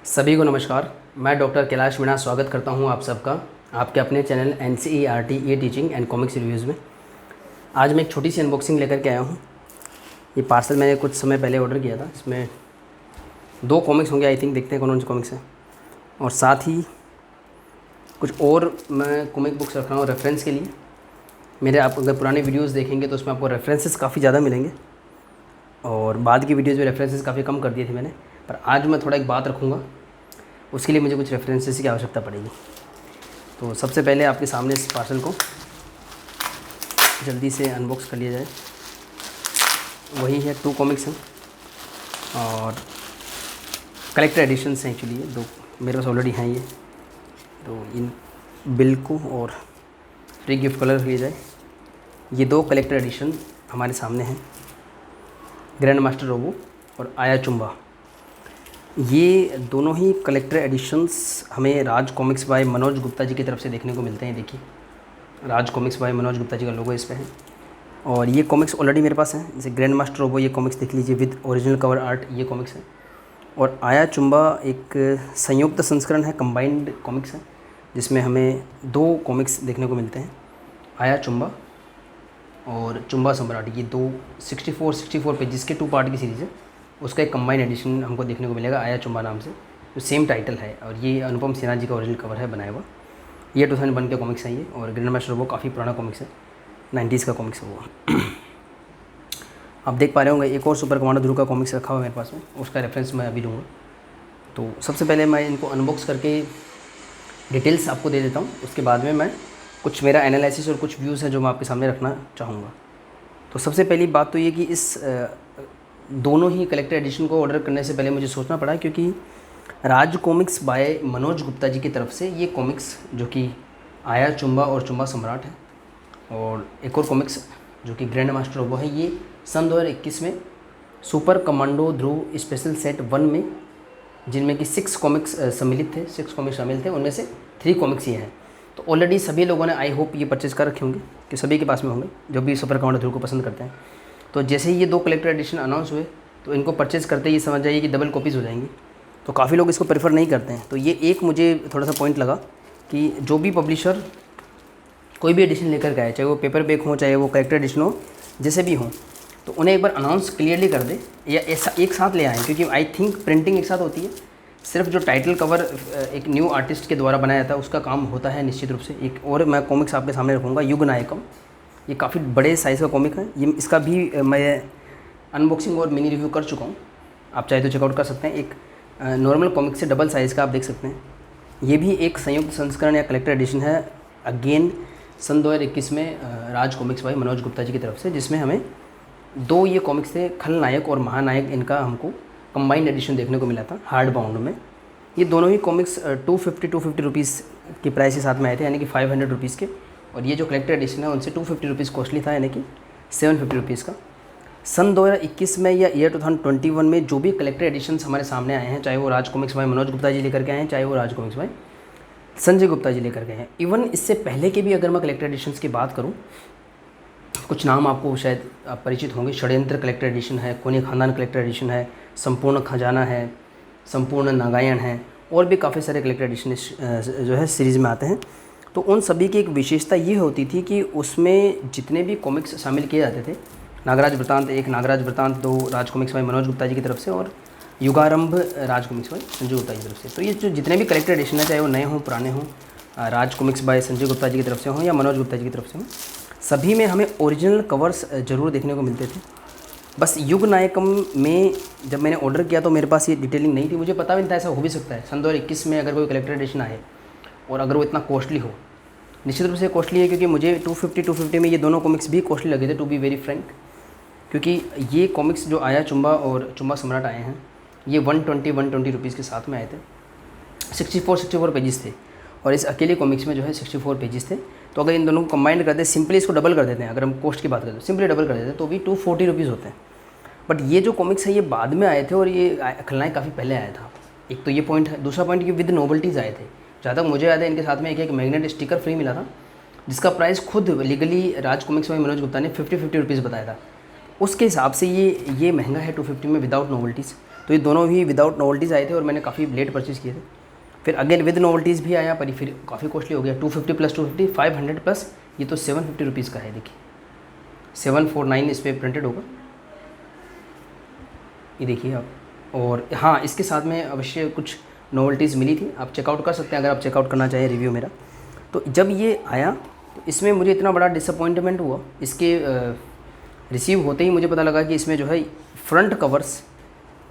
सभी को नमस्कार। मैं डॉक्टर कैलाश मीणा स्वागत करता हूं आप सबका आपके अपने channel NCERT E teaching and comics reviews में। आज मैं एक छोटी सी अनबॉक्सिंग लेकर के आया हूं। ये पार्सल मैंने कुछ समय पहले ऑर्डर किया था। इसमें 2 कॉमिक्स होंगे, आई थिंक। देखते हैं कौन से कॉमिक्स हैं। और साथ ही कुछ और मैं कॉमिक बुक्स रख रहा हूँ रेफरेंस के लिए। मेरे आप अगर पुराने वीडियोज़ देखेंगे तो उसमें आपको रेफरेंसेस काफ़ी ज़्यादा मिलेंगे, और बाद की वीडियोज़ में रेफरेंसेस काफ़ी कम कर दिए थे मैंने। पर आज मैं थोड़ा एक बात रखूँगा, उसके लिए मुझे कुछ रेफरेंसेस की आवश्यकता पड़ेगी। तो सबसे पहले आपके सामने इस पार्सल को जल्दी से अनबॉक्स कर लिया जाए। वही है, 2 कॉमिक्स हैं और कलेक्टर एडिशंस हैं एक्चुअली। ये 2 मेरे पास ऑलरेडी हैं। ये तो इन बिल को और फ्री गिफ्ट कलर लिया जाए। ये 2 कलेक्टर एडिशन हमारे सामने हैं, ग्रैंड मास्टर रोबो और आया चुम्बा। ये दोनों ही कलेक्टर एडिशंस हमें राज कॉमिक्स बाय मनोज गुप्ता जी की तरफ से देखने को मिलते हैं। देखिए, राज कॉमिक्स बाय मनोज गुप्ता जी का लोगो इस पे है। और ये कॉमिक्स ऑलरेडी मेरे पास हैं। जैसे ग्रैंड मास्टर रोबो, ये कॉमिक्स देख लीजिए विद ओरिजिनल कवर आर्ट, ये कॉमिक्स है। और आया चुम्बा एक संयुक्त संस्करण है, कंबाइंड कॉमिक्स है, जिसमें हमें 2 कॉमिक्स देखने को मिलते हैं, आया चुम्बा और चुम्बा सम्राट। ये 2 64 पेजेस के 2 पार्ट की सीरीज़ है। उसका एक कंबाइन एडिशन हमको देखने को मिलेगा, आया चुम्बा नाम से, जो सेम टाइटल है। और ये अनुपम सिन्हा जी का ओरिजिनल कवर है बनाया हुआ। ये 2001 के कॉमिक्स हैं ये। और ग्रैंड मास्टर वो काफ़ी पुराना कॉमिक्स है, 90s का कॉमिक्स है वो। आप देख पा रहे होंगे एक और सुपर कमांडो ध्रुव का कॉमिक्स रखा हुआ है मेरे पास में, उसका रेफरेंस मैं अभी दूँगा। तो सबसे पहले मैं इनको अनबॉक्स करके डिटेल्स आपको दे देता हूँ। उसके बाद में मैं कुछ मेरा एनालिसिस और कुछ व्यूज़ हैं जो मैं आपके सामने रखना चाहूँगा। तो सबसे पहली बात तो ये कि इस दोनों ही कलेक्टर एडिशन को ऑर्डर करने से पहले मुझे सोचना पड़ा, क्योंकि राज कॉमिक्स बाय मनोज गुप्ता जी की तरफ से ये कॉमिक्स जो कि आया चुम्बा और चुम्बा सम्राट है, और एक और कॉमिक्स जो कि ग्रैंड मास्टर रोबो है, ये सन 2021 में सुपर कमांडो ध्रुव स्पेशल सेट 1 में, जिनमें कि 6 कॉमिक्स सम्मिलित थे, 6 कॉमिक्स शामिल थे, उनमें से 3 कॉमिक्स ये हैं। तो ऑलरेडी सभी लोगों ने, आई होप, ये परचेज़ कर रखे होंगे, कि सभी के पास में होंगे जो भी सुपर कमांडो ध्रुव को पसंद करते हैं। तो जैसे ही ये 2 कलेक्टर एडिशन अनाउंस हुए तो इनको परचेज़ करते ही समझ जाइए कि डबल कॉपीज़ हो जाएंगी। तो काफ़ी लोग इसको प्रेफर नहीं करते हैं। तो ये एक मुझे थोड़ा सा पॉइंट लगा कि जो भी पब्लिशर कोई भी एडिशन लेकर के आए, चाहे वो पेपर बैक हो, चाहे वो कलेक्टर एडिशन हो, जैसे भी हों, तो उन्हें एक बार अनाउंस क्लियरली कर दे, या ऐसा एक साथ ले आएँ। क्योंकि आई थिंक प्रिंटिंग एक साथ होती है, सिर्फ जो टाइटल कवर एक न्यू आर्टिस्ट के द्वारा बनाया जाता है उसका काम होता है निश्चित रूप से। एक और मैं कॉमिक्स आपके सामने रखूँगा, युग नायकम। ये काफ़ी बड़े साइज़ का कॉमिक है। ये इसका भी मैं अनबॉक्सिंग और मिनी रिव्यू कर चुका हूँ, आप चाहे तो चेकआउट कर सकते हैं। एक नॉर्मल कॉमिक से डबल साइज़ का आप देख सकते हैं। ये भी एक संयुक्त संस्करण या कलेक्टर एडिशन है, अगेन सन 2021 में राज कॉमिक्स बाय मनोज गुप्ता जी की तरफ से, जिसमें हमें 2 ये कॉमिक्स थे, खलनायक और महानायक। इनका हमको कंबाइंड एडिशन देखने को मिला था हार्ड बाउंड में। ये दोनों ही कॉमिक्स 250 रुपीज़ के प्राइस के साथ में आए थे, यानी कि 500 रुपीज़ के। और ये जो कलेक्टर एडिशन है उनसे 250 रुपीज़ कॉस्टली था, यानी कि 750 रुपीज़ का। सन 2021 में या ईयर 2021 में जो भी कलेक्टर एडिशंस हमारे सामने आए हैं, चाहे वो राज कॉमिक्स बाय मनोज गुप्ता जी लेकर के आए हैं, चाहे वो राज कॉमिक्स बाय संजय गुप्ता जी लेकर गए हैं, इवन इससे पहले के भी अगर मैं कलेक्टर एडिशंस की बात करूं, कुछ नाम आपको शायद आप परिचित होंगे। षड्यंत्र कलेक्टर एडिशन है, कोनी खानदान कलेक्टर एडिशन है, संपूर्ण खजाना है, संपूर्ण नागायण है, और भी काफ़ी सारे कलेक्टर एडिशन जो है सीरीज़ में आते हैं। तो उन सभी की एक विशेषता ये होती थी कि उसमें जितने भी कॉमिक्स शामिल किए जाते थे, नागराज वृतांत 1, नागराज वृतांत 2 राज कॉमिक्स बाय मनोज गुप्ता जी की तरफ से, और युगारंभ राज कॉमिक्स बाय संजय गुप्ता जी की तरफ से। तो ये जो जितने भी कलेक्टर एडिशन है, चाहे वो नए हों पुराने हों, राज कॉमिक्स बाय संजय गुप्ता जी की तरफ से हों या मनोज गुप्ता जी की तरफ से हों, सभी में हमें ओरिजिनल कवर्स ज़रूर देखने को मिलते थे। बस युग नायकम में जब मैंने ऑर्डर किया तो मेरे पास ये डिटेलिंग नहीं थी। मुझे पता भी नहीं था ऐसा हो भी सकता है सन 2021 में अगर कोई कलेक्टर एडिशन आए और अगर वो इतना कॉस्टली हो। निश्चित रूप से कॉस्टली है, क्योंकि मुझे 250 में ये दोनों कॉमिक्स भी कॉस्टली लगे थे, टू बी वेरी फ्रैंक। क्योंकि ये कॉमिक्स जो आया चुम्बा और चुम्बा सम्राट आए हैं, ये 120 रुपीज़ के साथ में आए थे। 64 पेजेस थे, और इस अकेले कॉमिक्स में जो है 64 पेजेस थे। तो अगर इन दोनों को कंबाइंड करते हैं, सिंपली इसको डबल कर देते हैं, अगर हम कॉस्ट की बात करें तो सिंपली डबल कर देते हैं, तो भी 240 रुपीज़ होते हैं। बट ये जो कॉमिक्स है ये बाद में आए थे, और ये खलनायक काफ़ी पहले आया था। एक तो ये पॉइंट है। दूसरा पॉइंट, ये विद नोवेल्टीज़ आए थे। जहाँ तक मुझे याद है इनके साथ में एक मैग्नेट स्टिकर फ्री मिला था, जिसका प्राइस खुद लीगली राज कॉमिक्स में मनोज गुप्ता ने 50 रुपीज़ बताया था। उसके हिसाब से ये महंगा है 250 में विदाउट नोवेल्टीज़। तो तो ये दोनों ही विदाउट नोवेल्टीज़ आए थे और मैंने काफ़ी लेट परचेज़ किए थे। फिर अगेन विद नोवेल्टीज़ भी आया पर फिर काफ़ी कॉस्टली हो गया, 250 प्लस 250 500 प्लस, ये तो 750 रुपीज़ का है। देखिए 749 इस पर प्रिंटेड होगा, ये देखिए आप। और हाँ, इसके साथ में अवश्य कुछ नोवेल्टीज़ मिली थी, आप चेकआउट कर सकते हैं अगर आप चेकआउट करना चाहें रिव्यू मेरा। तो जब ये आया तो इसमें मुझे इतना बड़ा डिसअपॉइंटमेंट हुआ, इसके रिसीव होते ही मुझे पता लगा कि इसमें जो है फ्रंट कवर्स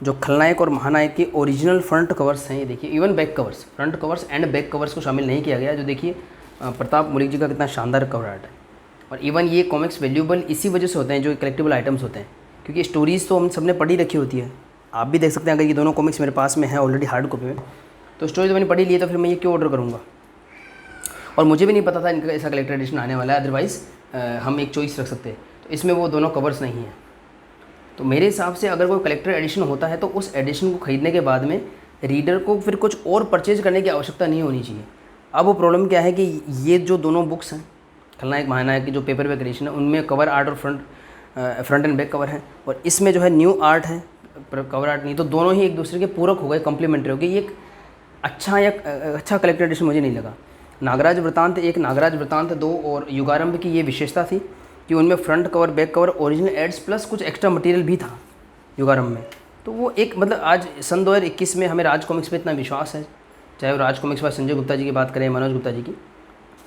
जो खलनायक और महानायक के ओरिजिनल फ्रंट कवर्स हैं, ये देखिए, even back covers, front covers and back covers को शामिल नहीं किया गया। जो देखिए प्रताप मलिक जी का कितना शानदार कवर आर्ट है। और इवन ये कॉमिक्स वैल्यूएबल इसी वजह से होते हैं जो कलेक्टिबल आइटम्स होते हैं, क्योंकि स्टोरीज़ तो हम सब ने पढ़ी रखी होती है। आप भी देख सकते हैं, अगर ये दोनों कॉमिक्स मेरे पास में है ऑलरेडी हार्ड कॉपी में, तो स्टोरी तो मैंने पढ़ी ली है, तो फिर मैं ये क्यों ऑर्डर करूँगा। और मुझे भी नहीं पता था इनका ऐसा कलेक्टर एडिशन आने वाला है, अदरवाइज़ हम एक चॉइस रख सकते हैं। तो इसमें वो दोनों कवर्स नहीं हैं। तो मेरे हिसाब से अगर कोई कलेक्टर एडिशन होता है तो उस एडिशन को ख़रीदने के बाद में रीडर को फिर कुछ और परचेज करने की आवश्यकता नहीं होनी चाहिए। अब वो प्रॉब्लम क्या है कि ये जो दोनों बुक्स हैं, खलनायक महानायक की जो पेपर बैक एडिशन है, उनमें कवर आर्ट और फ्रंट एंड बैक कवर है, और इसमें जो है न्यू आर्ट है, कवर आर्ट नहीं। तो दोनों ही एक दूसरे के पूरक हो गए, कॉम्प्लीमेंट्री हो गए। ये एक अच्छा कलेक्टर एडिशन मुझे नहीं लगा। नागराज वृतांत 1, नागराज वृतांत 2 और युगारंभ की ये विशेषता थी कि उनमें front cover back cover original ads plus कुछ एक्स्ट्रा मटेरियल भी था युगारंभ में। तो वो एक मतलब आज सन 2021 में हमें राज कॉमिक्स पे इतना विश्वास है, चाहे वो राज कॉमिक्स पर संजय गुप्ता जी की बात करें, मनोज गुप्ता जी की,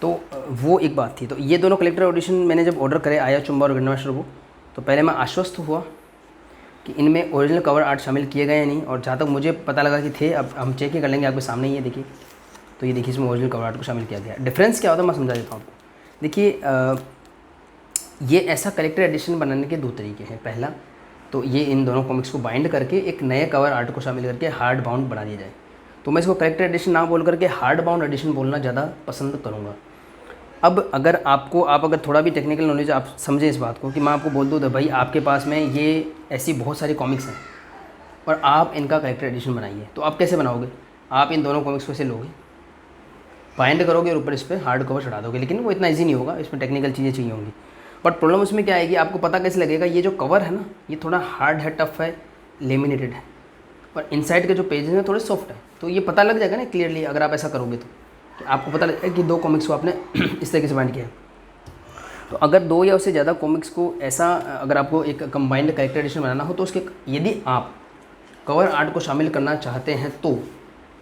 तो वो एक बात थी। तो ये दोनों कलेक्टर एडिशन मैंने जब ऑर्डर करे, आया चुम्बा और ग्रैंडमास्टर वो, तो पहले मैं आश्वस्त हुआ कि इनमें ओरिजिनल कवर आर्ट शामिल किए गए हैं नहीं, और जहाँ तक मुझे पता लगा कि थे, अब हम चेक ही कर लेंगे, आपके सामने ही है देखिए। तो ये देखिए इसमें ओरिजिनल कवर आर्ट को शामिल किया गया। डिफरेंस क्या होता है मैं समझा देता हूँ आपको। देखिए ये ऐसा कलेक्टर एडिशन बनाने के दो तरीके हैं। पहला तो ये इन दोनों कॉमिक्स को बाइंड करके एक नए कवर आर्ट को शामिल करके हार्ड बाउंड बना दिया जाए। तो मैं इसको कलेक्टर एडिशन ना बोल करके हार्ड बाउंड एडिशन बोलना ज़्यादा पसंद करूँगा। अब अगर आप अगर थोड़ा भी टेक्निकल नॉलेज आप समझें इस बात को, कि मैं आपको बोल दूँ तो भाई आपके पास में ये ऐसी बहुत सारी कॉमिक्स हैं और आप इनका कलेक्टर एडिशन बनाइए, तो आप कैसे बनाओगे? आप इन दोनों कॉमिक्स को से लोगे, बाइंड करोगे और ऊपर इस पर हार्ड कवर चढ़ा दोगे, लेकिन वो इतना ईजी नहीं होगा, इसमें टेक्निकल चीज़ें चाहिए होंगी। बट प्रॉब्लम उसमें क्या आएगी, आपको पता कैसे लगेगा ये जो कवर है ना, ये थोड़ा हार्ड है, टफ है, लेमिनेटेड है, और इनसाइड के जो पेजेस हैं थोड़े सॉफ्ट है। तो ये पता लग जाएगा ना क्लियरली अगर आप ऐसा करोगे तो, कि आपको पता लगेगा कि दो कॉमिक्स को आपने इस तरीके से बाइंड किया है। तो अगर दो या उससे ज़्यादा कॉमिक्स को ऐसा अगर आपको एक कंबाइंड कैरेक्टर एडिशन बनाना हो, तो उसके यदि आप कवर आर्ट को शामिल करना चाहते हैं तो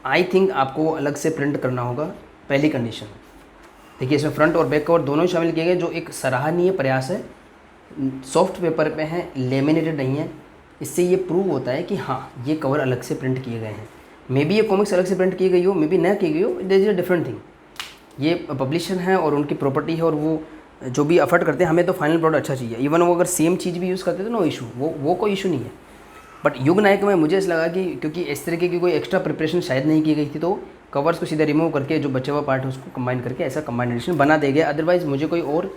आई थिंक आपको अलग से प्रिंट करना होगा, पहली कंडीशन। देखिए इसमें फ्रंट और बैक कवर दोनों ही शामिल किए गए, जो एक सराहनीय प्रयास है। सॉफ्ट पेपर पे हैं, लेमिनेटेड नहीं है। इससे ये प्रूव होता है कि हाँ ये कवर अलग से प्रिंट किए गए हैं। मे बी ये कॉमिक्स अलग से प्रिंट की गई हो, मे बी न की गई हो, it is a different thing. ये पब्लिशर हैं और उनकी प्रॉपर्टी है, और वो जो भी एफर्ट करते हैं, हमें तो फाइनल प्रोडक्ट अच्छा चाहिए। इवन वो अगर सेम चीज़ भी यूज़ करते तो नो इशू, वो कोई इशू नहीं है। बट युग नायक में मुझे ऐसा लगा कि क्योंकि इस तरीके की कोई एक्स्ट्रा प्रिपरेशन शायद नहीं की गई थी, तो कवर्स को सीधे रिमूव करके जो बचा हुआ पार्ट है उसको कंबाइन करके ऐसा कंबाइंड एडिशन बना दे गया। अदरवाइज़ मुझे कोई और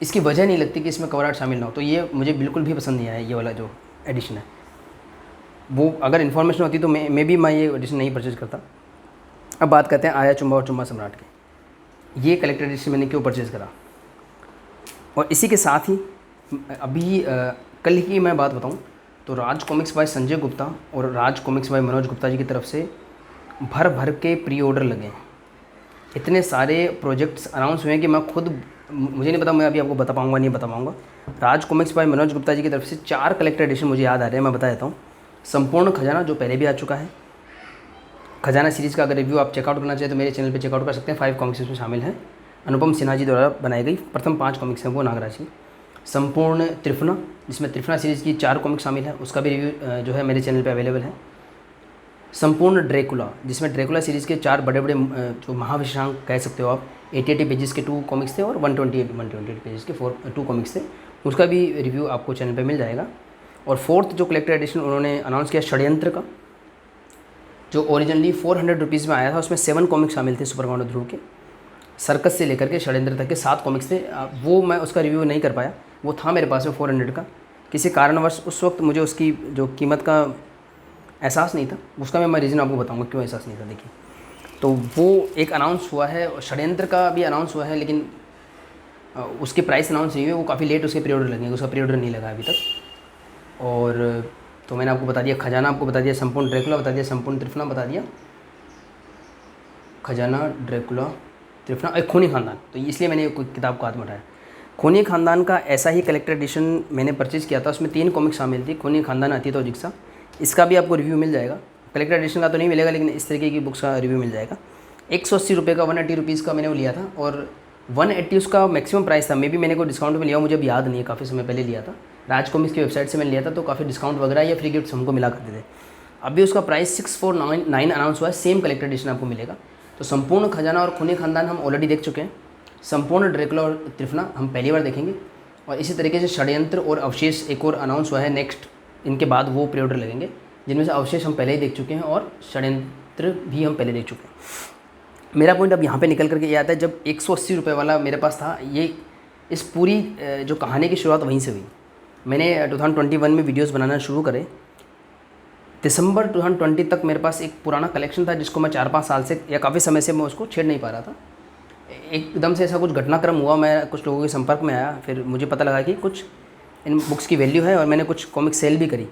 इसकी वजह नहीं लगती कि इसमें कवर आर्ट शामिल ना हो। तो ये मुझे बिल्कुल भी पसंद नहीं आया, ये वाला जो एडिशन है। वो अगर इन्फॉर्मेशन होती तो मैं भी ये एडिशन नहीं परचेज करता। अब बात करते हैं आया चुम्बा और चुम्बा सम्राट के। ये कलेक्टर एडिशन मैंने क्यों परचेज़ करा, और इसी के साथ ही अभी कल की मैं बात बताऊं तो राज कॉमिक्स बाय संजय गुप्ता और राज कॉमिक्स बाय मनोज गुप्ता जी की तरफ से भर भर के प्री ऑर्डर लगे हैं। इतने सारे प्रोजेक्ट्स अनाउंस हुए हैं कि मैं खुद मुझे नहीं पता मैं अभी आपको बता पाऊँगा नहीं बता पाऊँगा। राज कॉमिक्स बाय मनोज गुप्ता जी की तरफ से 4 कलेक्टर एडिशन मुझे याद आ रहे हैं, मैं बता देता हूँ। संपूर्ण खजाना जो पहले भी आ चुका है, खजाना सीरीज़ का अगर रिव्यू आप चेकआउट करना चाहें तो मेरे चैनल पे चेकआउट कर सकते हैं। 5 कॉमिक्स इसमें शामिल हैं, अनुपम सिन्हा जी द्वारा बनाई गई प्रथम 5 कॉमिक्स हैं वो नागराज की। संपूर्ण त्रिफना, जिसमें त्रिफना सीरीज़ की 4 कॉमिक्स शामिल है, उसका भी रिव्यू जो है मेरे चैनल पे अवेलेबल है। संपूर्ण ड्रैकुला, जिसमें ड्रैकुला सीरीज़ के 4 बड़े बड़े जो महाविश्रांक कह सकते हो आप, 80 पेजेस के 2 कॉमिक्स थे और 128 पेजेस के 2 कॉमिक्स थे, उसका भी रिव्यू आपको चैनल पे मिल जाएगा। और 4th जो कलेक्टर एडिशन उन्होंने अनाउंस किया षड्यंत्र का, जो ओरिजिनली 400 रुपीज़ में आया था, उसमें 7 कॉमिक्स शामिल थे सुपर काउंटर ध्रुव के। सर्कस से लेकर के षड्यंत्र तक के 7 कॉमिक्स थे। वो मैं उसका रिव्यू नहीं कर पाया, वो था मेरे पास में 400 का। किसी कारणवश उस वक्त मुझे उसकी जो कीमत का एहसास नहीं था, उसका मैं रीज़न आपको बताऊंगा क्यों एहसास नहीं था। देखिए तो वो एक अनाउंस हुआ है, षड्यंत्र का भी अनाउंस हुआ है, लेकिन उसके प्राइस अनाउंस नहीं हुए, वो काफ़ी लेट उसके पीरियड लगेंगे, उसका पीरियड नहीं लगा अभी तक। और तो मैंने आपको बता दिया खजाना, आपको बता दिया संपूर्ण ड्रैकुला, बता दिया संपूर्ण त्रिफला, बता दिया खजाना, ड्रैकुला, त्रिफला, एक खूनी खानदान। तो इसलिए मैंने कोई किताब को हाथ में उठाया। खूनी खानदान का ऐसा ही कलेक्टर एडिशन मैंने परचेज़ किया था, उसमें 3 कॉमिक्स शामिल थी, खूनी खानदान, अतीत और जिक्सा। इसका भी आपको रिव्यू मिल जाएगा, कलेक्टर एडिशन का तो नहीं मिलेगा लेकिन इस तरीके की बुक्स का रिव्यू मिल जाएगा। 180 रुपये का, 180 रुपीज़ का मैंने वो लिया था, और 180 उसका मैक्सिमम प्राइस था। मे भी मैंने कोई डिस्काउंट में लिया, मुझे अब याद नहीं है, काफ़ी समय पहले लिया था। राज कॉमिक्स की वेबसाइट से मैंने लिया था, तो काफ़ी डिस्काउंट वगैरह या फ्री गिफ्ट्स हमको मिला करते थे। अभी उसका प्राइस 6499 अनाउंस हुआ है, सेम कलेक्टर एडिशन आपको मिलेगा। तो संपूर्ण खजाना और खूनी खानदान हम ऑलरेडी देख चुके हैं, संपूर्ण ड्रैकुला और त्रिफला हम पहली बार देखेंगे, और इसी तरीके से षड्यंत्र और अवशेष एक और अनाउंस हुआ है नेक्स्ट, इनके बाद वो प्री ऑर्डर लगेंगे, जिनमें से अवशेष हम पहले ही देख चुके हैं और षड्यंत्र भी हम पहले देख चुके हैं। मेरा पॉइंट अब यहाँ पे निकल करके ये आता है, जब 180 रुपये वाला मेरे पास था, ये इस पूरी जो कहानी की शुरुआत वहीं से हुई। मैंने 2021 में वीडियोस बनाना शुरू करे, दिसंबर 2020 तक मेरे पास एक पुराना कलेक्शन था जिसको मैं 4-5 साल से या काफ़ी समय से मैं उसको छेड़ नहीं पा रहा था। एकदम से ऐसा कुछ घटनाक्रम हुआ, मैं कुछ लोगों के संपर्क में आया, फिर मुझे पता लगा कि कुछ इन बुक्स की वैल्यू है, और मैंने कुछ कॉमिक सेल भी करी।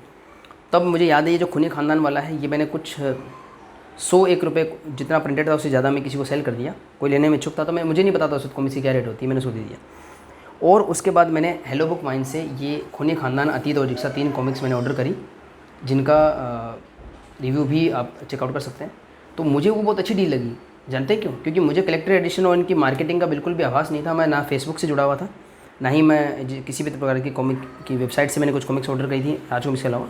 तब मुझे याद है ये जो खूनी खानदान वाला है, ये मैंने कुछ 101 रुपये जितना प्रिंटेड था उससे ज़्यादा मैं किसी को सेल कर दिया। कोई लेने में इच्छुक था, तो मुझे नहीं पता था उस कॉमिक्स की क्या रेट होती है, मैंने उसको दे दिया। और उसके बाद मैंने हेलो बुक माइन से ये खूनी खानदान, अतीत और जिक्सा 3 कॉमिक्स मैंने ऑर्डर करी, जिनका रिव्यू भी आप चेकआउट कर सकते हैं। तो मुझे वो बहुत अच्छी डील लगी। जानते हैं क्यों? क्योंकि मुझे कलेक्टर एडिशन और इनकी मार्केटिंग का बिल्कुल भी आभास नहीं था। मैं ना फेसबुक से जुड़ा हुआ था, ना ही मैं किसी भी प्रकार की कॉमिक की वेबसाइट से मैंने कुछ कॉमिक्स ऑर्डर करी थी राज कॉमिक्स के अलावा,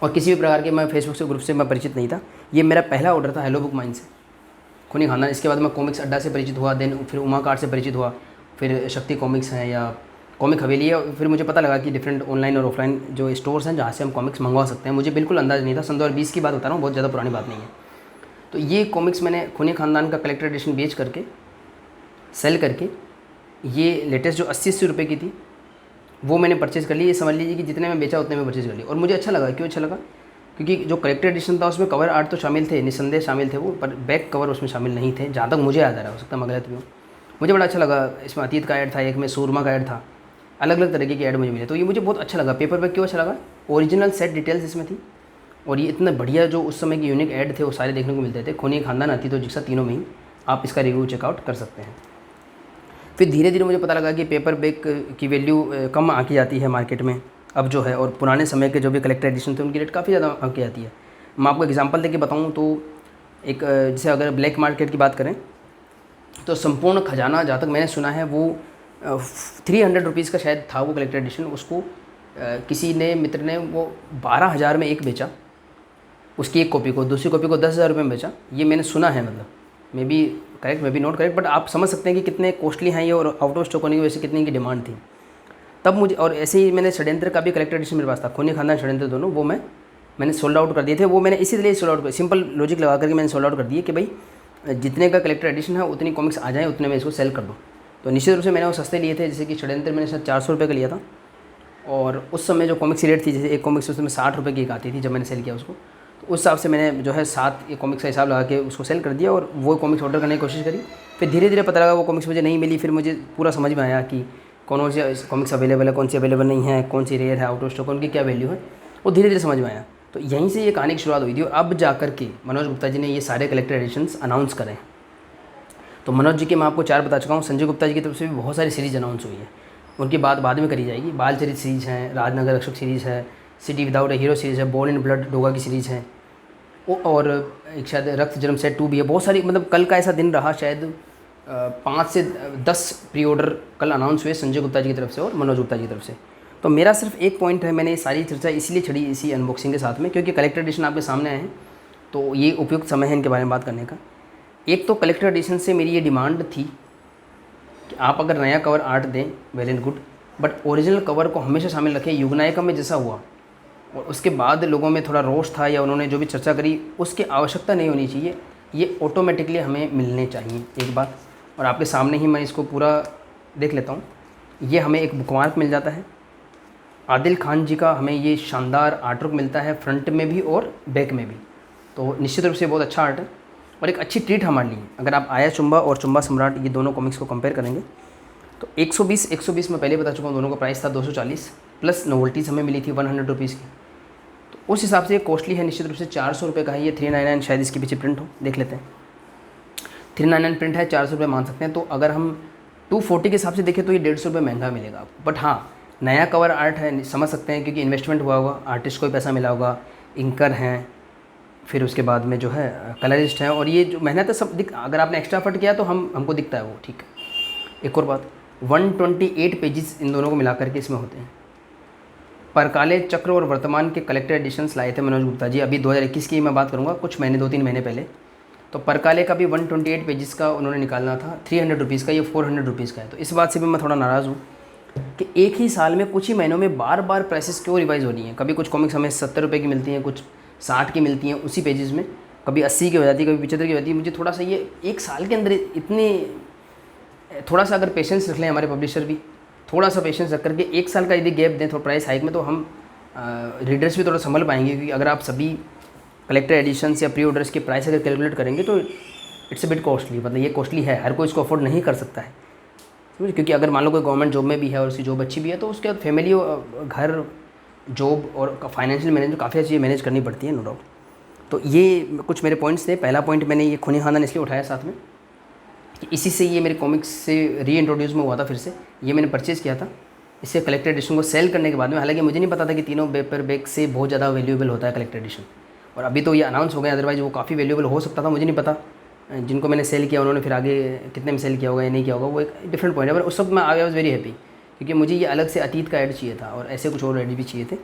और किसी भी प्रकार के मैं फेसबुक से ग्रुप से मैं परिचित नहीं था। ये मेरा पहला ऑर्डर था हेलो बुक माइन से, खूनी खानदान। इसके बाद मैं कॉमिक्स अड्डा से परिचित हुआ, देन फिर उमा कार्ड से परिचित हुआ, फिर शक्ति कॉमिक्स हैं या कॉमिक हवेली है। फिर मुझे पता लगा कि डिफरेंट ऑनलाइन और ऑफलाइन जो स्टोर्स हैं जहाँ से हम कॉमिक्स मंगवा सकते हैं। मुझे बिल्कुल अंदाज़ नहीं था, सन 2020 की बात बता रहा हूँ, बहुत ज़्यादा पुरानी बात नहीं है। तो ये कॉमिक्स मैंने खूनी खानदान का कलेक्टर एडिशन बेच करके, सेल करके, ये लेटेस्ट जो 80-80 रुपये की थी वो मैंने परचेज़ कर ली। ये समझ लीजिए कि जितने में बेचा उतने में परचेज़ कर ली, और मुझे अच्छा लगा। क्यों अच्छा लगा? क्योंकि जो कलेक्टर एडिशन था उसमें कवर आर्ट तो शामिल थे, निस्संदेह शामिल थे वो, पर बैक कवर उसमें शामिल नहीं थे, जहाँ तक मुझे याद आ रहा है, हो सकता है मैं गलत भी हूँ। मुझे बड़ा अच्छा लगा। इसमें अतीत का ऐड था, एक में सूरमा का ऐड था, अलग अलग तरीके के ऐड मुझे मिले, तो ये मुझे बहुत अच्छा लगा। पेपर बैक क्यों अच्छा लगा? ओरिजिनल सेट डिटेल्स इसमें थी, और ये इतना बढ़िया जो उस समय के यूनिक ऐड थे वो सारे देखने को मिलते थे। खूनी खानदान, अतीत और जिक्सा तीनों में ही आप इसका रिव्यू चेकआउट कर सकते हैं। फिर धीरे धीरे मुझे पता लगा कि पेपर बैक की वैल्यू कम आकी जाती है मार्केट में अब जो है, और पुराने समय के जो भी कलेक्टर एडिशन थे उनकी रेट काफ़ी ज़्यादा आकी जाती है। मैं आपको एग्जांपल देके बताऊं तो एक जैसे अगर ब्लैक मार्केट की बात करें तो संपूर्ण खजाना, जहाँ तक मैंने सुना है, वो 300 रुपीज़ का शायद था वो कलेक्टर एडिशन। उसको किसी ने मित्र ने वो 12,000 में एक बेचा, उसकी एक कॉपी को, दूसरी कॉपी को 10,000 रुपये में बेचा। ये मैंने सुना है, मतलब may be correct, may be not correct, but आप समझ सकते हैं कि कितने कॉस्टली हैं ये, और आउट ऑफ स्टॉक होने की वजह से कितनी की डिमांड थी तब मुझे। और ऐसे ही मैंने षड्यंत्र का भी कलेक्टर एडिशन मेरे पास था, खूनी खानदान, षड्यंत्र दोनों, वो मैंने सोल्ड आउट कर दिए थे। वो मैंने इसी तरह सोल्ड आउट कर, सिंपल लॉजिक लगा करके मैंने सोल्ड आउट कर दिए कि भाई जितने का कलेक्टर एडिशन है उतनी कॉमिक्स आ जाए, उतने में इसको सेल कर दो। तो निश्चित रूप से मैंने वो सस्ते लिए थे, जैसे कि षड्यंत्र मैंने शायद 400 रुपये का लिया था, और उस समय जो कॉमिक्स की रेट थी, जैसे एक कॉमिक्स उस समय 60 रुपये की एक आती थी जब मैंने सेल किया उसको, तो उस हिसाब से मैंने जो है 7 कॉमिक्स का हिसाब लगा के उसको सेल कर दिया, और वो कॉमिक्स ऑर्डर करने की कोशिश करी। फिर धीरे धीरे पता लगा वो कॉमिक्स मुझे नहीं मिली। फिर मुझे पूरा समझ में आया कि कौन सी कॉमिक्स अवेलेबल है, कौन सी अवेलेबल नहीं है, कौन सी रेयर है, आउट ऑफ स्टॉक, उनकी क्या वैल्यू है, वो धीरे धीरे समझ में आया। तो यहीं से ये कहानी की शुरुआत हुई थी, और अब जा कर के मनोज गुप्ता जी ने ये सारे कलेक्टर एडिशंस अनाउंस करें। तो मनोज जी के मैं आपको 4 बता चुका हूँ, संजय गुप्ता जी की तरफ से भी बहुत सारी सीरीज़ अनाउंस हुई है, उनकी बात बाद में करी जाएगी। बाल चरित सीरीज़ है, राजनगर रक्षक सीरीज़ है, सिटी विदाउट ए हीरो सीरीज़ है, बोर्न इन ब्लड डोगा की सीरीज़ है, और एक शायद रक्त जन्म सेट 2 भी है। बहुत सारी, मतलब कल का ऐसा दिन रहा, शायद 5 से 10 प्री ऑर्डर कल अनाउंस हुए संजय गुप्ता जी की तरफ से और मनोज गुप्ता जी की तरफ से। तो मेरा सिर्फ एक पॉइंट है, मैंने ये सारी चर्चा इसलिए छड़ी इसी अनबॉक्सिंग के साथ में, क्योंकि कलेक्टर एडिशन आपके सामने आए हैं, तो ये उपयुक्त समय है इनके बारे में बात करने का। एक तो कलेक्टर एडिशन से मेरी ये डिमांड थी कि आप अगर नया कवर आर्ट दें, well and good, but original cover को हमेशा शामिल रखें। युगनायकम में जैसा हुआ, और उसके बाद लोगों में थोड़ा रोष था, या उन्होंने जो भी चर्चा करी उसकी आवश्यकता नहीं होनी चाहिए, ये ऑटोमेटिकली हमें मिलने चाहिए एक बात। और आपके सामने ही मैं इसको पूरा देख लेता हूँ। ये हमें एक बुकमार्क मिल जाता है, आदिल खान जी का हमें ये शानदार आर्टवर्क मिलता है, फ्रंट में भी और बैक में भी। तो निश्चित रूप से बहुत अच्छा आर्ट है, और एक अच्छी ट्रीट हमारे लिए। अगर आप आया चुंबा और चुंबा सम्राट, ये दोनों कॉमिक्स को कंपेयर करेंगे तो 120 मैं पहले बता चुका हूँ, दोनों का प्राइस था 240, प्लस नोवेल्टीज़ हमें मिली थी 100 रुपीज़ की। उस हिसाब से ये कॉस्टली है निश्चित रूप से। 400 रुपये का है ये, 399 शायद इसके पीछे प्रिंट हो, देख लेते हैं। 399 प्रिंट है, 400 रुपये मान सकते हैं। तो अगर हम 240 के हिसाब से देखें तो ये 150 रुपये महंगा मिलेगा आपको। बट हाँ, नया कवर आर्ट है, समझ सकते हैं, क्योंकि इन्वेस्टमेंट हुआ होगा, आर्टिस्ट को भी पैसा मिला होगा, इंकर हैं, फिर उसके बाद में जो है कलरिस्ट हैं, और ये जो मेहनत है सब अगर आपने एक्स्ट्रा एफर्ट किया तो हमको दिखता है वो, ठीक है। एक और बात, 128 पेजेस इन दोनों को मिला करके इसमें होते हैं। परकाले चक्र और वर्तमान के कलेक्टर एडिशंस लाए थे मनोज गुप्ता जी, अभी 2021 की मैं बात करूँगा, कुछ महीने 2-3 महीने पहले। तो परकाले का भी 128 पेजेस का उन्होंने निकालना था, 300 रुपीज़ का, ये 400 रुपीज़ का है। तो इस बात से भी मैं थोड़ा नाराज़ हूँ कि एक ही साल में कुछ ही महीनों में बार बार प्राइसेस क्यों रिवाइज़ हो रही हैं। कभी कुछ कॉमिक्स हमें 70 रुपये की मिलती हैं, कुछ 60 की मिलती हैं उसी पेजेस में, कभी 80 की हो जाती है, कभी 75 की हो जाती है। मुझे थोड़ा सा ये एक साल के अंदर इतने, थोड़ा सा अगर पेशेंस रख लें हमारे पब्लिशर भी, थोड़ा सा पेशेंस रख करके एक साल का यदि गैप दें थोड़ा प्राइस हाइक में, तो हम रीडर्स भी थोड़ा संभल पाएंगे। क्योंकि अगर आप सभी कलेक्टर एडिशंस या प्री ऑर्डर्स के प्राइस अगर कैलकुलेट करेंगे तो इट्स अ बिट कॉस्टली, मतलब ये कॉस्टली है, हर कोई इसको अफोर्ड नहीं कर सकता है, समझ। क्योंकि अगर मान लो कोई गवर्नमेंट जॉब में भी है और उसकी जॉब अच्छी भी है, तो उसके बाद फैमिली, घर, जॉब और फाइनेंशियल मैनेज काफ़ी अच्छी मैनेज करनी पड़ती है, नो डाउट। तो ये कुछ मेरे पॉइंट्स थे। पहला पॉइंट मैंने ये खूनी खानदान इसलिए उठाया साथ में कि इसी से ये मेरे कॉमिक्स से री इंट्रोड्यूस में हुआ था, फिर से ये मैंने परचेज़ किया था। इससे कलेक्टर एडिशन को सेल करने के बाद में, हालांकि मुझे नहीं पता था कि तीनों पेपर बैग से बहुत ज़्यादा वैल्यूएबल होता है कलेक्टर एडिशन, और अभी तो ये अनाउंस हो गया, अदरवाइज़ वो काफ़ी वैल्यूएबल हो सकता था, मुझे नहीं पता। जिनको मैंने सेल किया उन्होंने फिर आगे कितने में सेल किया होगा या नहीं किया होगा, वो एक डिफरेंट पॉइंट है। पर उस वक्त मैं आई वॉज वेरी हैप्पी, क्योंकि मुझे ये अलग से अतीत का ऐड चाहिए था और ऐसे कुछ और ऐड भी चाहिए थे।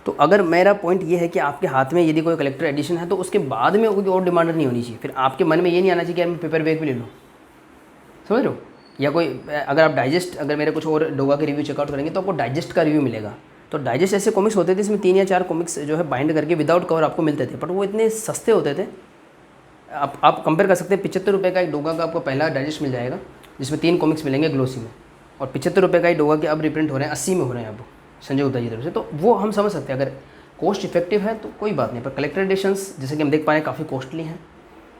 तो अगर मेरा पॉइंट ये है कि आपके हाथ में यदि कोई कलेक्टर एडिशन है तो उसके बाद में कोई और डिमांड नहीं होनी चाहिए। फिर आपके मन में ये नहीं आना चाहिए कि यार मैं पेपर बैग भी ले लूँ, समझ रहे हो। या कोई, अगर आप डाइजेस्ट, अगर मेरे कुछ और डोगा के रिव्यू चेकआउट करेंगे तो आपको डाइजेस्ट का रिव्यू मिलेगा। तो डाइजेस्ट ऐसे कॉमिक्स होते थे इसमें 3 या 4 कॉमिक्स जो है बाइंड करके विदाउट कवर आपको मिलते थे, बट वो इतने सस्ते होते थे। आप कंपेयर कर सकते हैं, 75 रुपये का एक डोगा का आपको पहला डाइजेस्ट मिल जाएगा जिसमें 3 कॉमिक्स मिलेंगे ग्लोसी में, और 75 रुपये का ही डोगा के अब रिप्रिंट हो रहे हैं, 80 में हो रहे हैं अब संजय गुप्ता जी तरफ से। तो वो हम समझ सकते हैं, अगर कॉस्ट इफेक्टिव है तो कोई बात नहीं। पर कलेक्टर एडिशंस जैसे कि हम देख पा रहे हैं काफ़ी कॉस्टली हैं।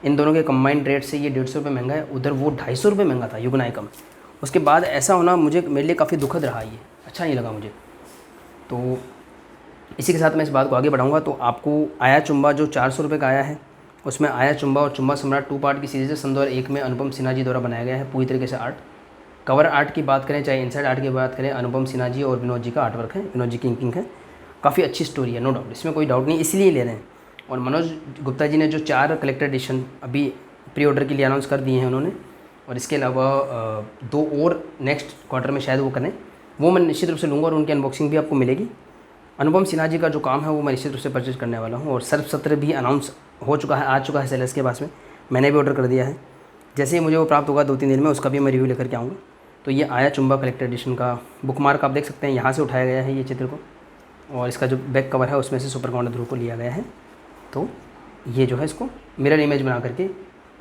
इन दोनों के कंबाइंड रेट से ये 150 रुपये महंगा है, उधर वो 250 रुपये महंगा था युगनायकम। उसके बाद ऐसा होना मेरे लिए काफ़ी दुखद रहा, ये अच्छा नहीं लगा मुझे। तो इसी के साथ मैं इस बात को आगे बढ़ाऊंगा। तो आपको आया चुम्बा जो 400 रुपये का आया है, उसमें आया चुम्बा और चुम्बा सम्राट 2 पार्ट की सीरीज़ है, सन 2001 में अनुपम सिन्हा जी द्वारा बनाया गया है पूरी तरीके से आर्ट। कवर आर्ट की बात करें चाहे इनसाइड आर्ट की बात करें, अनुपम सिन्हा जी और विनोद जी का आर्ट वर्क है, विनोद जी की इंकिंग है। काफ़ी अच्छी स्टोरी है, नो डाउट, इसमें कोई डाउट नहीं, इसलिए ले रहे हैं। और मनोज गुप्ता जी ने जो 4 कलेक्टर एडिशन अभी प्री ऑर्डर के लिए अनाउंस कर दिए हैं उन्होंने, और इसके अलावा 2 और नेक्स्ट क्वार्टर में शायद वो करें, वो मैं निश्चित रूप से लूँगा और उनकी अनबॉक्सिंग भी आपको मिलेगी। अनुपम सिन्हा जी का जो काम है वो मैं निश्चित रूप से परचेज करने वाला हूँ। और सर्फ सत्र भी अनाउंस हो चुका है, आ चुका है सेलर्स के पास में, मैंने भी ऑर्डर कर दिया है। जैसे ही मुझे वो प्राप्त होगा 2-3 दिन में, उसका भी मैं रिव्यू लेकर के आऊँगा। तो ये आया चुम्बा कलेक्टर एडिशन का बुक मार्क आप देख सकते हैं, यहाँ से उठाया गया है ये चित्र को, और इसका जो बैक कवर है उसमें से सुपर काउंटर ध्रुव को लिया गया है। तो ये जो है इसको मिरर इमेज बना करके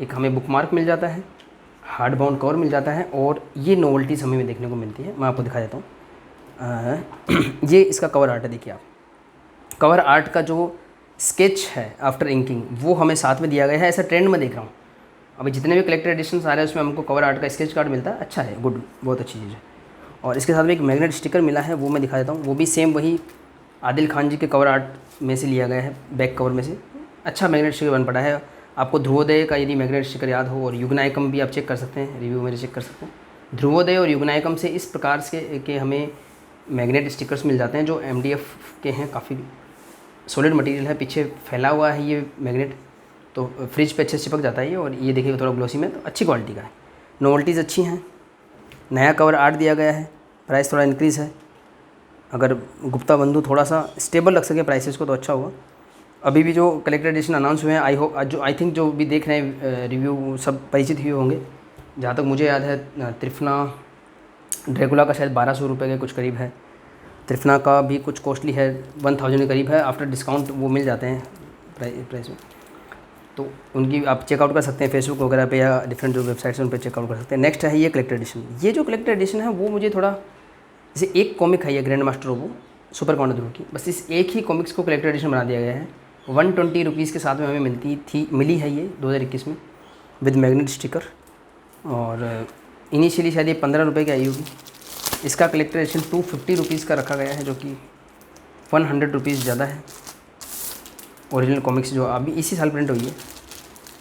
एक हमें बुक मार्क मिल जाता है, हार्ड बाउंड कवर मिल जाता है, और ये नोवेल्टीज़ हमें देखने को मिलती है। मैं आपको दिखा देता हूँ। ये इसका कवर आर्ट है, देखिए आप, कवर आर्ट का जो स्केच है आफ्टर इंकिंग वो हमें साथ में दिया गया है। ऐसा ट्रेंड में देख रहा हूँ, अभी जितने भी कलेक्टर एडिशंस आ रहे हैं उसमें हमको कवर आर्ट का स्केच कार्ड मिलता है, अच्छा है, गुड, बहुत अच्छी चीज़ है। और इसके साथ में एक मैग्नेट स्टिकर मिला है, वो मैं दिखा देता हूँ। वो भी सेम वही आदिल खान जी के कवर आर्ट में से लिया गया है, बैक कवर में से। अच्छा मैग्नेट स्टिकर बन पड़ा है। आपको ध्रुवोदय का यदि मैग्नेट स्टिकर याद हो, और युगनायकम भी आप चेक कर सकते हैं, रिव्यू मेरे चेक कर सकते हैं। ध्रुवोदय और युगनायकम से इस प्रकार के हमें मैग्नेट स्टिकर्स मिल जाते हैं जो MDF के हैं, काफ़ी सॉलिड मटेरियल है, पीछे फैला हुआ है ये मैग्नेट, तो फ्रिज पे अच्छे से चिपक जाता है ये। और ये देखिएगा थोड़ा ग्लोसी में, तो अच्छी क्वालिटी का है, नोवेल्टीज़ अच्छी हैं। नया कवर आर्ट दिया गया है, प्राइस थोड़ा इंक्रीज़ है। अगर गुप्ता बंधु थोड़ा सा स्टेबल रख सके प्राइसेस को तो अच्छा होगा। अभी भी जो कलेक्टर एडिशन अनाउंस हुए हैं, आई थिंक जो भी देख रहे हैं रिव्यू सब परिचित हुए होंगे। जहाँ तक मुझे याद है त्रिफना ड्रैकुला का शायद 1200 रुपये के कुछ करीब है, त्रिफना का भी कुछ कॉस्टली है, 1000 के करीब है, आफ्टर डिस्काउंट वो मिल जाते हैं प्राइस में। तो उनकी आप चेकआउट कर सकते हैं फेसबुक वगैरह पे, या डिफरेंट जो वेबसाइट्स हैं उन पर चेकआउट कर सकते हैं। नेक्स्ट है ये कलेक्टर एडिशन। ये जो कलेक्टर एडिशन है वो मुझे थोड़ा, जैसे एक कॉमिक है ये grand master robo super counter Dhruv की, बस इस एक ही कॉमिक्स को कलेक्टर एडिशन बना दिया गया है। 120 रुपीज़ के साथ में हमें मिली है ये 2021 में विद मैग्नेट स्टिकर, और इनिशियली शायद ये 15 रुपये की आई होगी। इसका कलेक्टर एडिशन 250 रुपीज़ का रखा गया है, जो कि 100 रुपीज़ ज़्यादा है। ओरिजिनल कॉमिक्स जो अभी इसी साल प्रिंट हुई है।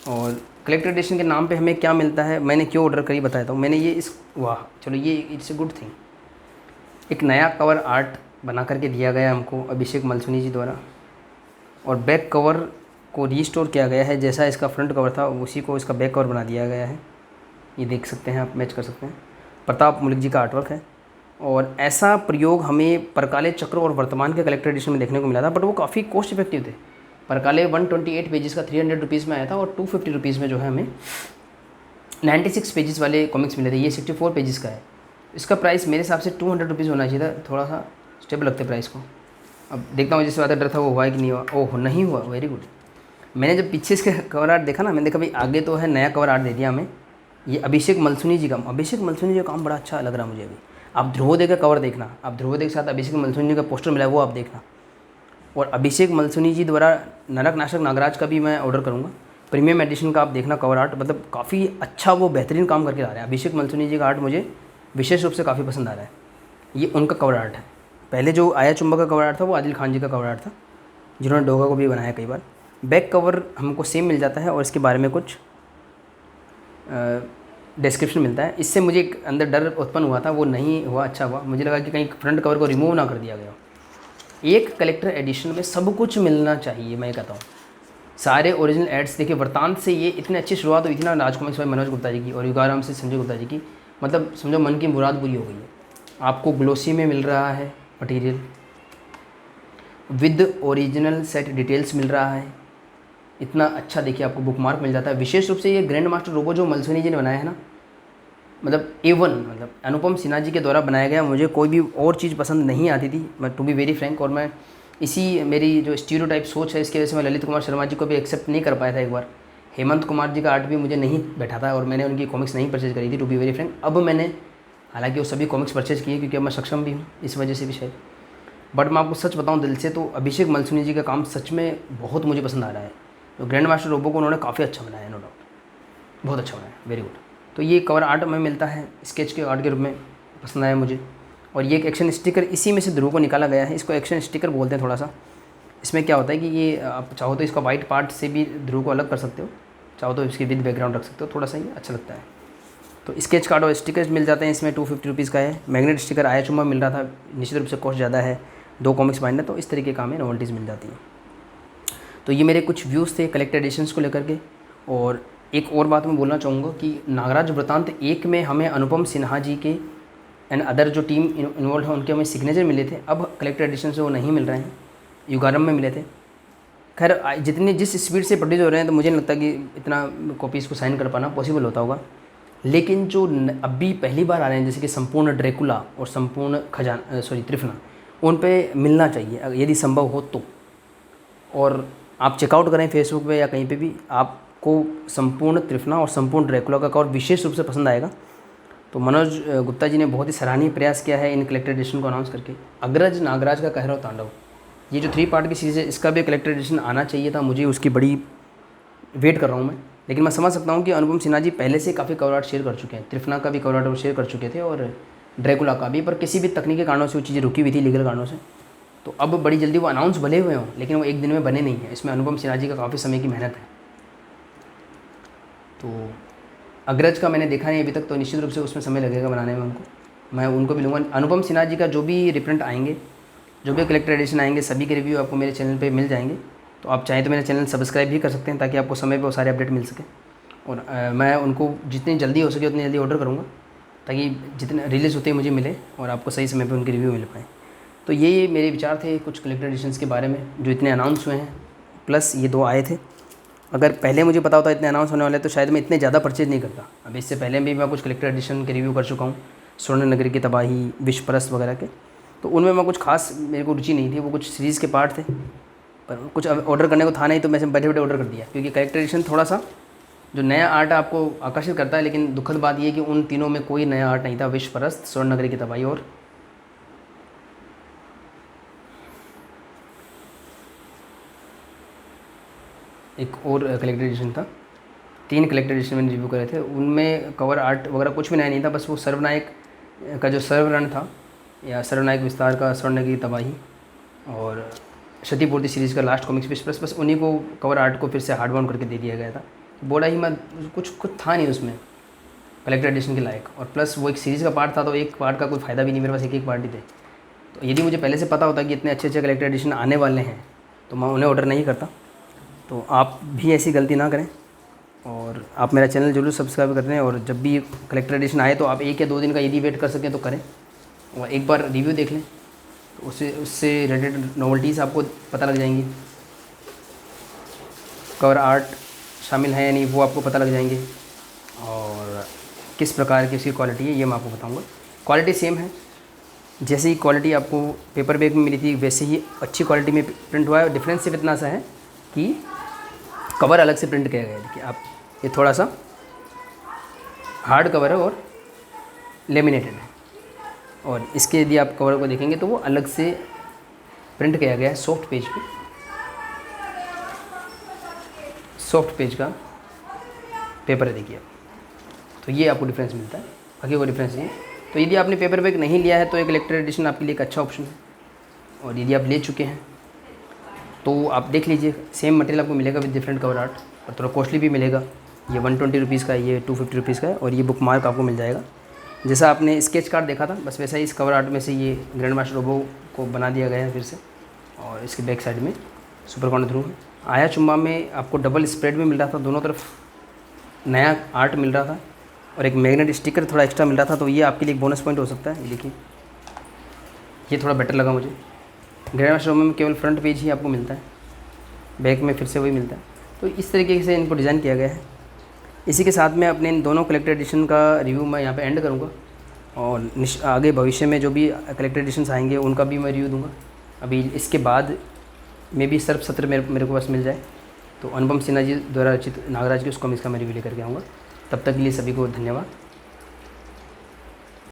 और कलेक्टर एडिशन के नाम पे हमें क्या मिलता है, मैंने क्यों ऑर्डर करी बताया था मैंने। ये इस वाह चलो ये इट्स ए गुड थिंग। एक नया कवर आर्ट बना करके दिया गया हमको अभिषेक मलसुनी जी द्वारा, और बैक कवर को रीस्टोर किया गया है, जैसा इसका फ्रंट कवर था उसी को इसका बैक कवर बना दिया गया है। ये देख सकते हैं आप, मैच कर सकते हैं। प्रताप मुलिक जी का आर्टवर्क है, और ऐसा प्रयोग हमें परकाले चक्र और वर्तमान के कलेक्टर एडिशन में देखने को मिला था, बट वो काफ़ी कॉस्ट इफेक्टिव थे। परकाले 128 पेजेस का 300 रुपीज़ में आया था, और 250 रुपीज़ में जो है हमें 96 पेजेस वाले कॉमिक्स मिले थे। ये 64 पेजेस का है। इसका प्राइस मेरे हिसाब से 200 रुपीज़ होना चाहिए था, थोड़ा सा स्टेबल लगते प्राइस को। अब देखता हूँ जिससे ज़्यादा डर था वो हुआ है कि नहीं हुआ। ओह नहीं हुआ, वेरी गुड। मैंने जब पीछे इसका कवर आर्ट देखा ना, मैंने देखा भाई आगे तो है नया कवर आर्ट दे दिया हमें। ये अभिषेक मलसुनी जी का काम बड़ा अच्छा लग रहा है मुझे अभी। आप ध्रुवोदय का कवर देखना, आप ध्रुवोदय के साथ अभिषेक मलसुनी जी का पोस्टर मिला है वो आप देखना। और अभिषेक मलसुनी जी द्वारा नरक नाशक नागराज का भी मैं ऑर्डर करूँगा, प्रीमियम एडिशन का। आप देखना कवर आर्ट, मतलब काफ़ी अच्छा वो बेहतरीन काम करके ला रहे हैं। अभिषेक मलसुनी जी का आर्ट मुझे विशेष रूप से काफ़ी पसंद आ रहा है। ये उनका कवर आर्ट है। पहले जो आया चुंबक का कवर आर्ट था वो आदिल खान जी का कवर आर्ट था, जिन्होंने डोगा को भी बनाया कई बार। बैक कवर हमको सेम मिल जाता है, और इसके बारे में कुछ डिस्क्रिप्शन मिलता है। इससे मुझे एक अंदर डर उत्पन्न हुआ था, वो नहीं हुआ, अच्छा हुआ। मुझे लगा कि कहीं फ्रंट कवर को रिमूव ना कर दिया गया। एक कलेक्टर एडिशन में सब कुछ मिलना चाहिए, मैं कहता हूँ। सारे ओरिजिनल एड्स देखिए, वृतांत से ये इतनी अच्छी शुरुआत हुई थी ना राज कॉमिक्स भाई मनोज गुप्ता जी की, और युगाराम से संजय गुप्ता जी की। मतलब समझो मन की मुराद पूरी हो गई है। आपको ग्लोसी में मिल रहा है material, with original set details मिल रहा है। इतना अच्छा देखिए आपको बुक मार्क मिल जाता है। विशेष रूप से ये ग्रैंड मास्टर रोबो जो मलसुनी जी ने बनाया है ना, मतलब A1, मतलब अनुपम सिन्हा जी के द्वारा बनाया गया। मुझे कोई भी और चीज़ पसंद नहीं आती थी, मैं टू बी वेरी फ्रैंक। और मैं इसी मेरी जो स्टीरियोटाइप सोच है इसकी वजह से मैं ललित कुमार शर्मा जी को भी एक्सेप्ट नहीं कर पाया था एक बार। हेमंत कुमार जी का आर्ट भी मुझे नहीं बैठा था, और मैंने उनकी कॉमिक्स नहीं परचेज करी थी, टू बी वेरी फ्रैंक। अब मैंने हालांकि वो सभी कॉमिक्स परचेज किए, क्योंकि अब मैं सक्षम भी हूँ इस वजह से भी शायद। बट मैं आपको सच बताऊँ दिल से, तो अभिषेक मलसुनी जी का काम सच में बहुत मुझे पसंद आ रहा है। तो ग्रैंड मास्टर रोबो को उन्होंने काफ़ी अच्छा बनाया, नो डाउट, बहुत अच्छा बनाया, वेरी गुड। तो ये कवर आर्ट में मिलता है स्केच के आर्ट के रूप में, पसंद आया मुझे। और ये एक एक्शन स्टिकर, इसी में से ध्रुव को निकाला गया है। इसको एक्शन स्टिकर बोलते हैं थोड़ा सा। इसमें क्या होता है कि ये आप चाहो तो इसका वाइट पार्ट से भी ध्रुव को अलग कर सकते हो, चाहो तो इसके विद बैकग्राउंड रख सकते हो, थोड़ा सा ये अच्छा लगता है। तो स्केच कार्ड और स्टिकर्स मिल जाते हैं इसमें। 250 रुपीज़ का है। मैग्नेट स्टिकर आया चुम्मा मिल रहा था, निश्चित रूप से कॉस्ट ज़्यादा है, 2 कॉमिक्स बाइंडर, तो इस तरीके का हमें नॉवेल्टीज़ मिल जाती हैं। तो ये मेरे कुछ व्यूज़ थे कलेक्टर एडिशंस को लेकर के। और एक और बात मैं बोलना चाहूँगा कि नागराज वृतांत 1 में हमें अनुपम सिन्हा जी के एंड अदर जो टीम इन्वॉल्व है उनके हमें सिग्नेचर मिले थे। अब कलेक्टर एडिशन से वो नहीं मिल रहे हैं, युगारम में मिले थे। खैर जितनी जिस स्पीड से प्रोड्यूस हो रहे हैं, तो मुझे नहीं लगता कि इतना कॉपीज़ को साइन कर पाना पॉसिबल होता होगा। लेकिन जो अभी पहली बार आ रहे हैं, जैसे कि संपूर्ण ड्रैकुला और संपूर्ण त्रिफना, उन पे मिलना चाहिए यदि संभव हो तो। और आप चेकआउट करें फेसबुक पे या कहीं पे भी, आपको संपूर्ण त्रिफना और संपूर्ण ड्रैकुला का कवर विशेष रूप से पसंद आएगा। तो मनोज गुप्ता जी ने बहुत ही सराहनीय प्रयास किया है इन कलेक्टर एडिशन को अनाउंस करके। अग्रज नागराज का कहरव तांडव, ये जो 3 पार्ट की सीरीज़ है, इसका भी कलेक्टर एडिशन आना चाहिए था। मुझे उसकी बड़ी वेट कर रहा हूँ मैं। लेकिन मैं समझ सकता हूँ कि अनुपम सिन्हा जी पहले से काफ़ी कवर आर्ट शेयर कर चुके हैं, त्रिफना का भी कवर आर्ट शेयर कर चुके थे और ड्रैकुला का भी, पर किसी भी तकनीकी कारणों से वो चीज़ें रुकी हुई थी, लीगल कारणों से। तो अब बड़ी जल्दी वो अनाउंस भले हुए हों, लेकिन वो एक दिन में बने नहीं हैं। इसमें अनुपम सिन्हा जी का काफ़ी समय की मेहनत है। तो अग्रज का मैंने देखा नहीं अभी तक, तो निश्चित रूप से उसमें समय लगेगा बनाने में उनको। मैं उनको भी लूँगा। अनुपम सिन्हा जी का जो भी रिप्रिंट आएंगे, जो भी कलेक्टर एडिशन आएंगे, सभी के रिव्यू आपको मेरे चैनल पे मिल जाएंगे। तो आप चाहें तो मेरा चैनल सब्सक्राइब भी कर सकते हैं, ताकि आपको समय पे वो सारे अपडेट मिल सके। और मैं उनको जितनी जल्दी हो सके उतनी जल्दी ऑर्डर करूँगा, ताकि जितने रिलीज़ होते हैं मुझे मिले और आपको सही समय पे उनके रिव्यू मिल पाए। तो ये मेरे विचार थे कुछ कलेक्टर एडिशंस के बारे में जो इतने अनाउंस हुए हैं, प्लस ये 2 आए थे। अगर पहले मुझे पता होता इतने अनाउंस होने वाले, तो शायद मैं इतने ज़्यादा परचेज़ नहीं करता। अब इससे पहले भी मैं कुछ कलेक्टर एडिशन के रिव्यू कर चुका हूँ, स्वर्ण नगरी की तबाही, विश्वपरस्त वगैरह के। तो उनमें मैं कुछ खास मेरे को रुचि नहीं थी, वो कुछ सीरीज़ के पार्ट थे, पर कुछ ऑर्डर करने को था नहीं, तो मैं बैठे बैठे ऑर्डर कर दिया। क्योंकि कलेक्टर एडिशन थोड़ा सा जो नया आर्ट आपको आकर्षित करता है, लेकिन दुखद बात यह कि उन तीनों में कोई नया आर्ट नहीं था। विश्वपरस्त, स्वर्ण नगरी की तबाही और एक और कलेक्टर एडिशन था। 3 कलेक्टर एडिशन मैंने रिव्यू करे थे, उनमें कवर आर्ट वगैरह कुछ भी नया नहीं था। बस वो सर्वनायक का जो सर्वरण था, या सर्वनायक विस्तार का स्वर्ण की तबाही, और क्षतिपूर्ति सीरीज़ का लास्ट कॉमिक्स पीस, प्लस उन्हीं को कवर आर्ट को फिर से हार्ड बाउंड करके दे दिया गया था। बोला ही मत, कुछ था नहीं उसमें कलेक्टर एडिशन के लायक, और प्लस वो एक सीरीज़ का पार्ट था तो एक पार्ट का कोई फ़ायदा भी नहीं, मेरे पास एक पार्ट ही थे। तो यदि मुझे पहले से पता होता कि इतने अच्छे कलेक्टर एडिशन आने वाले हैं तो मैं उन्हें ऑर्डर नहीं करता। तो आप भी ऐसी गलती ना करें, और आप मेरा चैनल जरूर सब्सक्राइब कर दें, और जब भी कलेक्टर एडिशन आए तो आप 1 या 2 दिन का यदि वेट कर सकें तो करें, और एक बार रिव्यू देख लें तो उससे रिलेटेड नोवेल्टीज़ आपको पता लग जाएंगी, कवर आर्ट शामिल है या नहीं वो आपको पता लग जाएंगे, और किस प्रकार की उसकी क्वालिटी है ये मैं आपको बताऊंगा। क्वालिटी सेम है, जैसे ही क्वालिटी आपको पेपर बैग में मिली थी वैसे ही अच्छी क्वालिटी में प्रिंट हुआ है। डिफरेंस सिर्फ इतना सा है कि कवर अलग से प्रिंट किया गया है। देखिए आप, ये थोड़ा सा हार्ड कवर है और लेमिनेटेड है, और इसके यदि आप कवर को देखेंगे तो वो अलग से प्रिंट किया गया है सॉफ्ट पेज पे, सॉफ्ट पेज का पेपर है। देखिए तो ये आपको डिफरेंस मिलता है, बाकी कोई डिफरेंस नहीं है। तो यदि आपने पेपर बैग नहीं लिया है तो एक कलेक्टर एडिशन आपके लिए एक अच्छा ऑप्शन है, और यदि आप ले चुके हैं तो आप देख लीजिए, सेम मटेरियल आपको मिलेगा विद डिफरेंट कवर आर्ट, और थोड़ा कॉस्टली भी मिलेगा। ये 120 रुपीज़ का है, ये 250 रुपीज़ का है, और ये बुक मार्क आपको मिल जाएगा। जैसा आपने स्केच कार्ड देखा था बस वैसा ही इस कवर आर्ट में से ये ग्रैंड मास्टर रोबो को बना दिया गया है फिर से, और इसके बैक साइड में सुपर कॉर्नर थ्रू है। आया चुम्बा में आपको डबल स्प्रेड में मिल रहा था, दोनों तरफ नया आर्ट मिल रहा था, और एक मैग्नेट स्टिकर थोड़ा एक्स्ट्रा मिल रहा था, तो ये आपके लिए एक बोनस पॉइंट हो सकता है। ये देखिए, ये थोड़ा बेटर लगा मुझे। ग्रैंड मास्टर रोबो में केवल फ्रंट पेज ही आपको मिलता है, बैक में फिर से वही मिलता है। तो इस तरीके से इनको डिज़ाइन किया गया है। इसी के साथ में अपने इन दोनों कलेक्टर एडिशन का रिव्यू मैं यहाँ पे एंड करूँगा, और आगे भविष्य में जो भी कलेक्टर एडिशंस आएंगे उनका भी मैं रिव्यू दूँगा। अभी इसके बाद में भी सर्फ सत्र मेरे को पास मिल जाए तो अनुपम सिन्हा जी द्वारा रचित नागराज के उस कॉमिक्स का मैं रिव्यू लेकर के आऊँगा। तब तक के लिए सभी को धन्यवाद।